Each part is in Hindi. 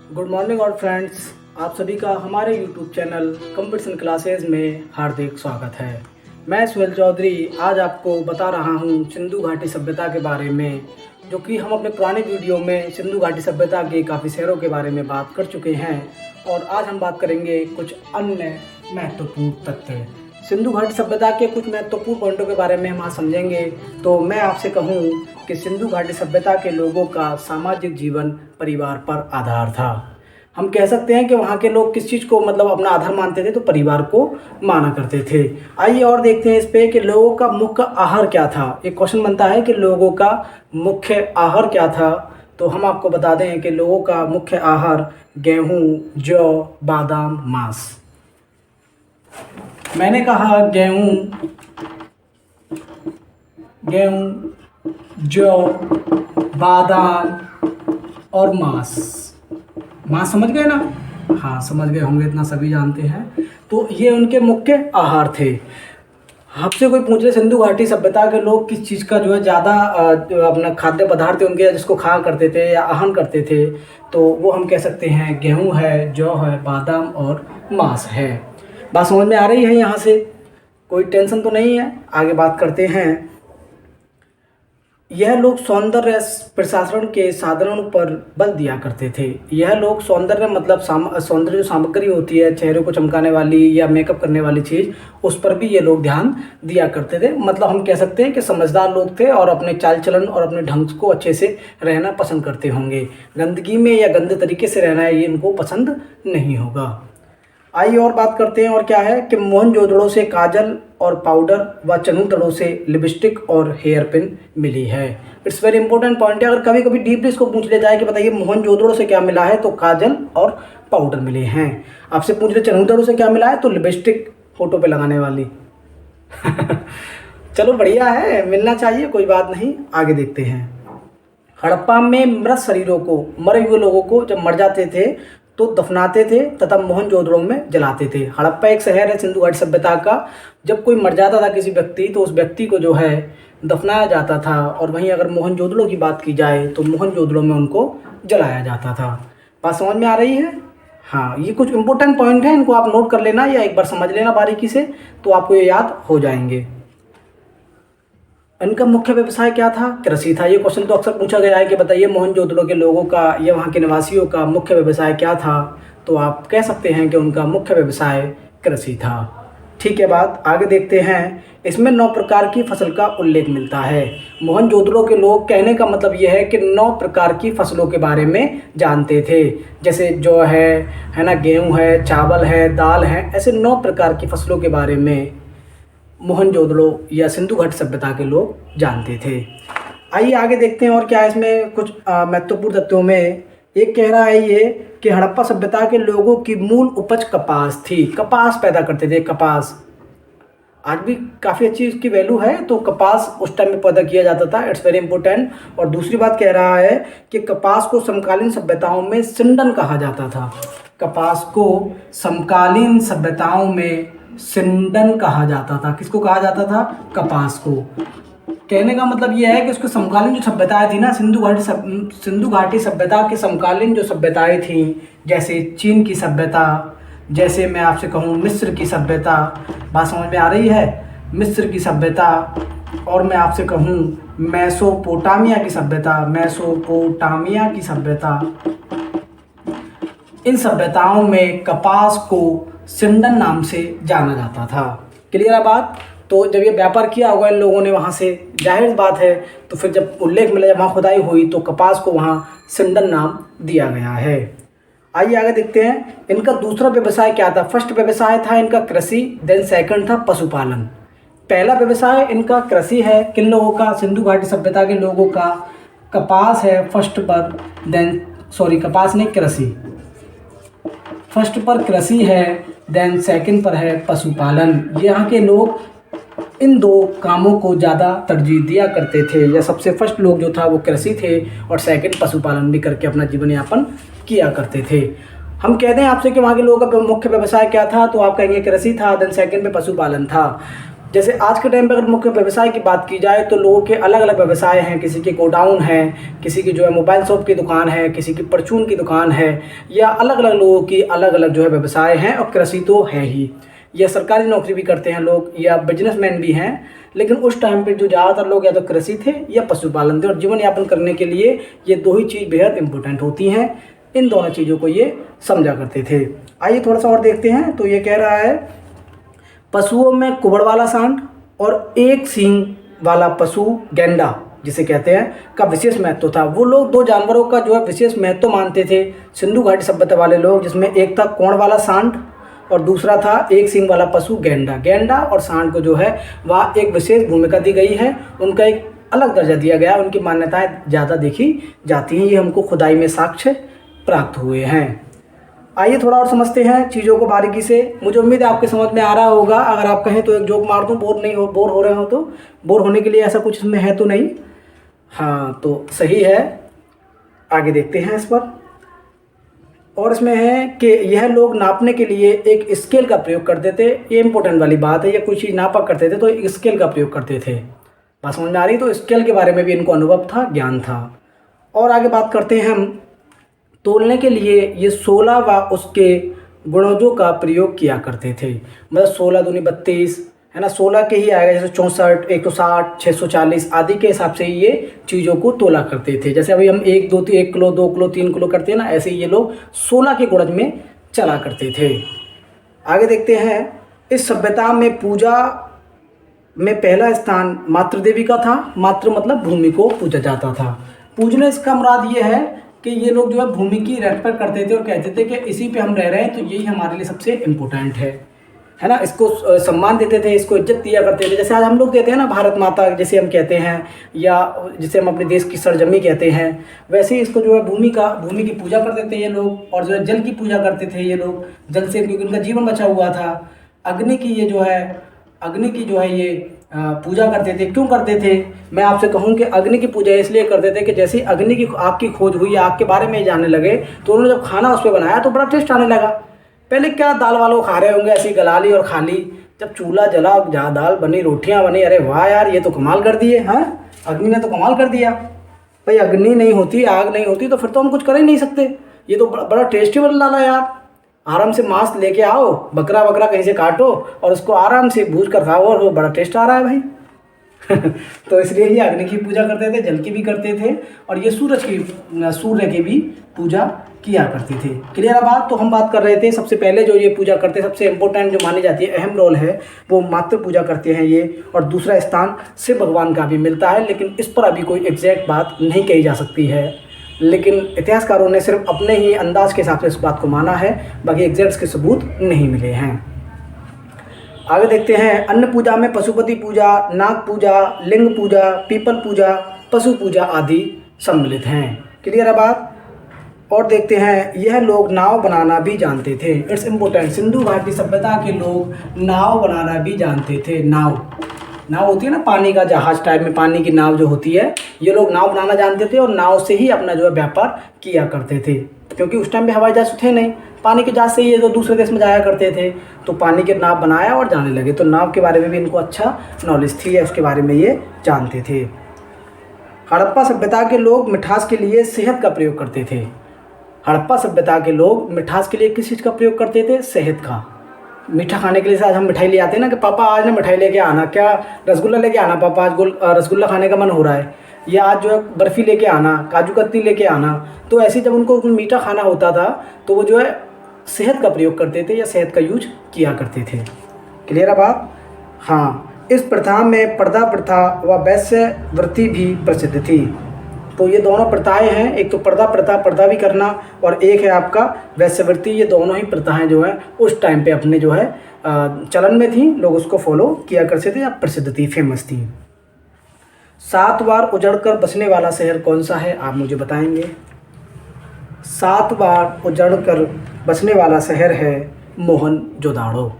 गुड मॉर्निंग और फ्रेंड्स, आप सभी का हमारे यूट्यूब चैनल कंपटीशन क्लासेस में हार्दिक स्वागत है। मैं सुहेल चौधरी आज आपको बता रहा हूँ सिंधु घाटी सभ्यता के बारे में, जो कि हम अपने पुराने वीडियो में सिंधु घाटी सभ्यता के काफ़ी शहरों के बारे में बात कर चुके हैं। और आज हम बात करेंगे कुछ अन्य महत्वपूर्ण तथ्य। सिंधु घाटी सभ्यता के कुछ महत्वपूर्ण पॉइंटों के बारे में हम आज समझेंगे। तो मैं आपसे कहूँ कि सिंधु घाटी सभ्यता के लोगों का सामाजिक जीवन परिवार पर आधार था। हम कह सकते हैं कि वहाँ के लोग किस चीज़ को मतलब अपना आधार मानते थे, तो परिवार को माना करते थे। आइए और देखते हैं इस पे कि लोगों का मुख्य आहार क्या था। एक क्वेश्चन बनता है कि लोगों का मुख्य आहार क्या था। तो हम आपको बता दें कि लोगों का मुख्य आहार गेहूँ, जौ, बादाम, मांस। मैंने कहा गेहूँ, जौ, बादाम और मांस। मांस समझ गए ना? हाँ, समझ गए होंगे, इतना सभी जानते हैं। तो ये उनके मुख्य आहार थे। आपसे कोई पूछ रहे सिंधु घाटी सभ्यता के लोग किस चीज़ का जो है ज़्यादा अपना खाद्य पदार्थ थे उनके, जिसको खाया करते थे या आहन करते थे, तो वो हम कह सकते हैं गेहूँ है, जौ है, बादाम और मांस है। बात समझ में आ रही है? यहाँ से कोई टेंशन तो नहीं है। आगे बात करते हैं। यह लोग सौंदर्य प्रसारण के साधनों पर बल दिया करते थे। यह लोग सौंदर्य मतलब सौंदर्य जो सामग्री होती है, चेहरे को चमकाने वाली या मेकअप करने वाली चीज़, उस पर भी ये लोग ध्यान दिया करते थे। मतलब हम कह सकते हैं कि समझदार लोग थे और अपने चाल चलन और अपने ढंग को अच्छे से रहना पसंद करते होंगे। गंदगी में या गंदे तरीके से रहना ये इनको पसंद नहीं होगा। आइए और बात करते हैं। और क्या है कि मोहनजोदड़ो से काजल और पाउडर व चनूतड़ों से लिपस्टिक और हेयर पिन मिली है। इट्स वेरी इंपॉर्टेंट पॉइंट है। अगर कभी कभी डीपली इसको पूछ लिया जाए कि बताइए मोहनजोदड़ो से क्या मिला है, तो काजल और पाउडर मिले हैं। आपसे पूछ रहे चनूतड़ों से क्या मिला है, तो लिपस्टिक फोटो पे लगाने वाली। चलो बढ़िया है, मिलना चाहिए, कोई बात नहीं। आगे देखते हैं। हड़प्पा में मृत शरीरों को, मरे हुए लोगों को जब मर जाते थे तो दफनाते थे तथा मोहनजोदड़ो में जलाते थे। हड़प्पा एक शहर है सिंधु घाटी सभ्यता का। जब कोई मर जाता था किसी व्यक्ति, तो उस व्यक्ति को जो है दफनाया जाता था। और वहीं अगर मोहनजोदड़ो की बात की जाए तो मोहनजोदड़ो में उनको जलाया जाता था। बात समझ में आ रही है? हाँ, ये कुछ इंपॉर्टेंट पॉइंट है, इनको आप नोट कर लेना या एक बार समझ लेना बारीकी से, तो आपको ये याद हो जाएंगे। इनका मुख्य व्यवसाय क्या था? कृषि था। ये क्वेश्चन तो अक्सर पूछा गया है कि बताइए मोहनजोदड़ो के लोगों का या वहाँ के निवासियों का मुख्य व्यवसाय क्या था, तो आप कह सकते हैं कि उनका मुख्य व्यवसाय कृषि था। ठीक है, बात आगे देखते हैं। इसमें 9 प्रकार की फसल का उल्लेख मिलता है। मोहनजोदड़ो के लोग, कहने का मतलब यह है कि 9 प्रकार की फसलों के बारे में जानते थे। जैसे जौ है ना, गेहूँ है, चावल है, दाल है, ऐसे 9 प्रकार की फसलों के बारे में मोहनजोदड़ो या सिंधु घाटी सभ्यता के लोग जानते थे। आइए आगे देखते हैं। और क्या है इसमें कुछ महत्वपूर्ण तथ्यों में एक कह रहा है ये कि हड़प्पा सभ्यता के लोगों की मूल उपज कपास थी। कपास पैदा करते थे। कपास आज भी काफ़ी अच्छी इसकी वैल्यू है, तो कपास उस टाइम में पैदा किया जाता था। It's very important. और दूसरी बात कह रहा है कि कपास को समकालीन सभ्यताओं में सिंडन कहा जाता था। कपास को समकालीन सभ्यताओं में सिंडन कहा जाता था। किसको कहा जाता था? कपास को। कहने का मतलब यह है कि उसके समकालीन जो सभ्यताएं थी ना, सिंधु घाटी सभ्यता के समकालीन जो सभ्यताएं थी, जैसे चीन की सभ्यता, जैसे मैं आपसे कहूँ मिस्र की सभ्यता। बात समझ में आ रही है? मिस्र की सभ्यता। और मैं आपसे कहूँ मेसोपोटामिया की सभ्यता, मेसोपोटामिया की सभ्यता। इन सभ्यताओं में कपास को सिंडन नाम से जाना जाता था। क्लियर है बात? तो जब ये व्यापार किया होगा इन लोगों ने वहाँ से, जाहिर बात है, तो फिर जब उल्लेख मिला, जब वहाँ खुदाई हुई, तो कपास को वहाँ सिंडन नाम दिया गया है। आइए आगे देखते हैं। इनका दूसरा व्यवसाय क्या था? फर्स्ट व्यवसाय था इनका कृषि, देन सेकंड था पशुपालन। पहला व्यवसाय इनका कृषि है। किन लोगों का? सिंधु घाटी सभ्यता के लोगों का। कपास है फर्स्ट पर, देन कपास नहीं, कृषि। फर्स्ट पर कृषि है, देन सेकंड पर है पशुपालन। यहाँ के लोग इन 2 कामों को ज़्यादा तरजीह दिया करते थे। या सबसे फर्स्ट लोग जो था वो कृषि थे, और सेकंड पशुपालन भी करके अपना जीवन यापन किया करते थे। हम कहते हैं आपसे कि वहाँ के लोगों का मुख्य व्यवसाय क्या था, तो आप कहेंगे कृषि था, देन सेकंड में पशुपालन था। जैसे आज के टाइम पे अगर मुख्य व्यवसाय की बात की जाए तो लोगों के अलग अलग व्यवसाय हैं। किसी के गोडाउन है, किसी की जो है मोबाइल शॉप की दुकान है, किसी की परचून की दुकान है, या अलग अलग लोगों की अलग अलग जो है व्यवसाय हैं। और कृषि तो है ही, या सरकारी नौकरी भी करते हैं लोग, या बिजनेसमैन भी हैं। लेकिन उस टाइम पे जो ज़्यादातर लोग या तो कृषि थे या पशुपालन थे, और जीवन यापन करने के लिए ये दो ही चीज़ बेहद इंपॉर्टेंट होती हैं। इन दोनों चीज़ों को ये समझा करते थे। आइए थोड़ा सा और देखते हैं। तो ये कह रहा है, पशुओं में कुबड़ वाला सांड और एक सींग वाला पशु गैंडा जिसे कहते हैं का विशेष महत्व था। वो लोग दो जानवरों का जो है विशेष महत्व मानते थे, सिंधु घाटी सभ्यता वाले लोग, जिसमें एक था कोण वाला सांड और दूसरा था एक सींग वाला पशु गैंडा। गैंडा और सांड को जो है वहाँ एक विशेष भूमिका दी गई है, उनका एक अलग दर्जा दिया गया, उनकी मान्यताएं ज़्यादा देखी जाती हैं। ये हमको खुदाई में साक्ष्य प्राप्त हुए हैं। आइए थोड़ा और समझते हैं चीज़ों को बारीकी से। मुझे उम्मीद है आपके समझ में आ रहा होगा। अगर आप कहें तो एक जोक मार दूँ, बोर हो रहे हो तो। बोर होने के लिए ऐसा कुछ इसमें है तो नहीं? हाँ, तो सही है। आगे देखते हैं इस पर। और इसमें है कि यह लोग नापने के लिए एक स्केल का प्रयोग करते थे। ये इंपॉर्टेंट वाली बात है, या कोई चीज़ नापा करते थे तो एक स्केल का प्रयोग करते थे। बात समझ में आ रही? तो स्केल के बारे में भी इनको अनुभव था, ज्ञान था। और आगे बात करते हैं हम। तोलने के लिए ये 16 व उसके गुणजों का प्रयोग किया करते थे। मतलब 16 दूनी 32 है ना, 16 के ही आएगा, जैसे 64, 160, 640 आदि के हिसाब से ये चीज़ों को तोला करते थे। जैसे अभी हम 1 किलो 2 किलो 3 किलो करते हैं ना, ऐसे ही ये लोग 16 के गुणज में चला करते थे। आगे देखते हैं। इस सभ्यता में पूजा में पहला स्थान मातृ देवी का था। मातृ मतलब भूमि को पूजा जाता था। पूजने इसका मुराद ये है कि ये लोग जो है भूमि की रेस्पेक्ट करते थे और कहते थे कि इसी पे हम रह रहे हैं तो यही हमारे लिए सबसे इम्पोर्टेंट है ना। इसको सम्मान देते थे, इसको इज्जत दिया करते थे। जैसे आज हम लोग कहते हैं ना भारत माता जिसे हम कहते हैं, या जिसे हम अपने देश की सरजमी कहते हैं, वैसे ही इसको जो है भूमि की पूजा करते थे ये लोग। और जो है जल की पूजा करते थे ये लोग, जल से, क्योंकि उनका जीवन बचा हुआ था। अग्नि की जो है ये पूजा करते थे। क्यों करते थे? मैं आपसे कहूँ कि अग्नि की पूजा इसलिए करते थे कि जैसे अग्नि की आग की खोज हुई, आग के बारे में जानने लगे, तो उन्होंने जब खाना उस पर बनाया तो बड़ा टेस्ट आने लगा। पहले क्या दाल वालों खा रहे होंगे, ऐसी गला ली और खा ली। जब चूल्हा जला, जहाँ दाल बनी, रोटियां बनी, अरे वाह यार, ये तो कमाल कर दिए। हाँ, अग्नि ने तो कमाल कर दिया। भाई अग्नि नहीं होती, आग नहीं होती तो फिर तो हम कुछ कर ही नहीं सकते। ये तो बड़ा टेस्टी बन डाला यार। आराम से मांस लेके आओ, बकरा कहीं से काटो और उसको आराम से भूज कर खाओ, और वो बड़ा टेस्ट आ रहा है भाई। तो इसलिए ये अग्नि की पूजा करते थे, जल की भी करते थे, और ये सूर्य की भी पूजा किया करते थे। क्लियर है बात? तो हम बात कर रहे थे सबसे पहले जो ये पूजा करते, सबसे इम्पोर्टेंट जो मानी जाती है, अहम रोल है, वो मातृ पूजा करते हैं ये। और दूसरा स्थान शिव भगवान का भी मिलता है, लेकिन इस पर अभी कोई एग्जैक्ट बात नहीं कही जा सकती है। लेकिन इतिहासकारों ने सिर्फ अपने ही अंदाज के हिसाब से इस बात को माना है, बाकी एग्जैक्ट के सबूत नहीं मिले हैं। आगे देखते हैं। अन्न पूजा में पशुपति पूजा, नाग पूजा, लिंग पूजा, पीपल पूजा, पशु पूजा आदि सम्मिलित हैं। क्लियर है बात? और देखते हैं। यह लोग नाव बनाना भी जानते थे। It's important. सिंधु घाटी सभ्यता के लोग नाव बनाना भी जानते थे। नाव होती है ना, पानी का जहाज टाइप में, पानी की नाव जो होती है, ये लोग नाव बनाना जानते थे और नाव से ही अपना जो है व्यापार किया करते थे। क्योंकि उस टाइम पे हवाई जहाज थे नहीं, पानी के जहाज से ही ये जो दूसरे देश में जाया करते थे, तो पानी के नाव बनाया और जाने लगे। तो नाव के बारे में भी इनको अच्छा नॉलेज थी, उसके बारे में ये जानते थे। हड़प्पा सभ्यता के लोग मिठास के लिए शहद का प्रयोग करते थे। हड़प्पा सभ्यता के लोग मिठास के लिए किस चीज़ का प्रयोग करते थे? शहद का। मीठा खाने के लिए आज हम मिठाई ले आते हैं ना कि पापा आज ना मिठाई लेके आना, क्या रसगुल्ला लेके आना पापा, आज रसगुल्ला खाने का मन हो रहा है, या आज जो है बर्फ़ी लेके आना, काजू कतली लेके आना। तो ऐसे जब उनको मीठा खाना होता था तो वो जो है शहद का प्रयोग करते थे या शहद का यूज किया करते थे। क्लियर है बात? हाँ। इस प्रथा में पर्दा प्रथा व वैश्यवृत्ति भी प्रसिद्ध थी। तो ये दोनों प्रथाएं हैं, एक तो पर्दा प्रथा, पर्दा भी करना, और एक है आपका वैश्यवृत्ति। ये दोनों ही प्रथाएं जो हैं उस टाइम पे अपने जो है चलन में थी, लोग उसको फॉलो किया करते थे या प्रसिद्ध थी, फेमस थी। 7 बार उजड़कर बसने वाला शहर कौन सा है? आप मुझे बताएंगे। 7 बार उजड़कर बसने वाला शहर है मोहनजोदाड़ो।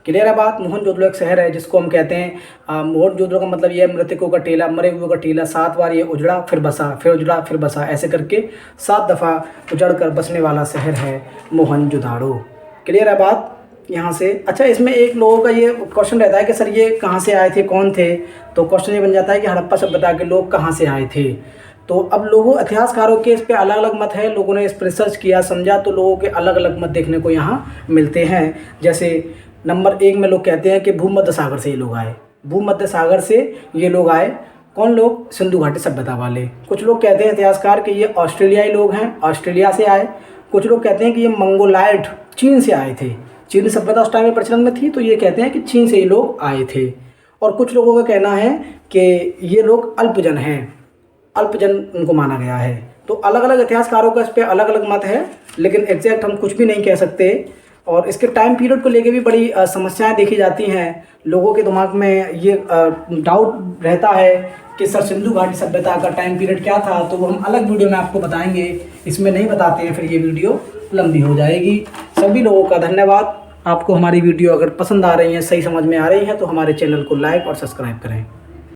क्लियर है बात? मोहनजोदड़ो एक शहर है जिसको हम कहते हैं मोहनजोदड़ो का मतलब ये है मृतकों का टीला, मरे हुए का टीला। 7 बार ये उजड़ा फिर बसा, फिर उजड़ा फिर बसा, ऐसे करके 7 दफ़ा उजड़ कर बसने वाला शहर है मोहनजोदाड़ो। क्लियर है बात? यहाँ से। अच्छा, इसमें एक लोगों का ये क्वेश्चन रहता है कि सर ये कहाँ से आए थे, कौन थे? तो क्वेश्चन ये बन जाता है कि हड़प्पा सभ्यता के लोग कहाँ से आए थे। तो अब लोगों इतिहासकारों के इस पे अलग अलग मत है, लोगों ने इस पर रिसर्च किया, समझा, तो लोगों के अलग अलग मत देखने को यहाँ मिलते हैं। जैसे नंबर 1 में लोग कहते हैं कि भूमध्य सागर से ये लोग आए, भूमध्य सागर से ये लोग आए। कौन लोग? सिंधु घाटी सभ्यता वाले। कुछ लोग कहते हैं इतिहासकार कि ये ऑस्ट्रेलियाई लोग हैं, ऑस्ट्रेलिया से आए। कुछ लोग कहते हैं कि ये मंगोलाइट, चीन से आए थे, चीनी सभ्यता उस टाइम में प्रचलन में थी, तो ये कहते हैं कि चीन से ये लोग आए थे। और कुछ लोगों का कहना है कि ये लोग अल्पजन हैं, अल्पजन उनको माना गया है। तो अलग अलग इतिहासकारों का इस पर अलग अलग मत है, लेकिन एग्जैक्ट हम कुछ भी नहीं कह सकते। और इसके टाइम पीरियड को लेके भी बड़ी समस्याएं देखी जाती हैं। लोगों के दिमाग में ये डाउट रहता है कि सर सिंधु घाटी सभ्यता का टाइम पीरियड क्या था, तो वो हम अलग वीडियो में आपको बताएंगे, इसमें नहीं बताते हैं, फिर ये वीडियो लंबी हो जाएगी। सभी लोगों का धन्यवाद। आपको हमारी वीडियो अगर पसंद आ रही है, सही समझ में आ रही है, तो हमारे चैनल को लाइक और सब्सक्राइब करें।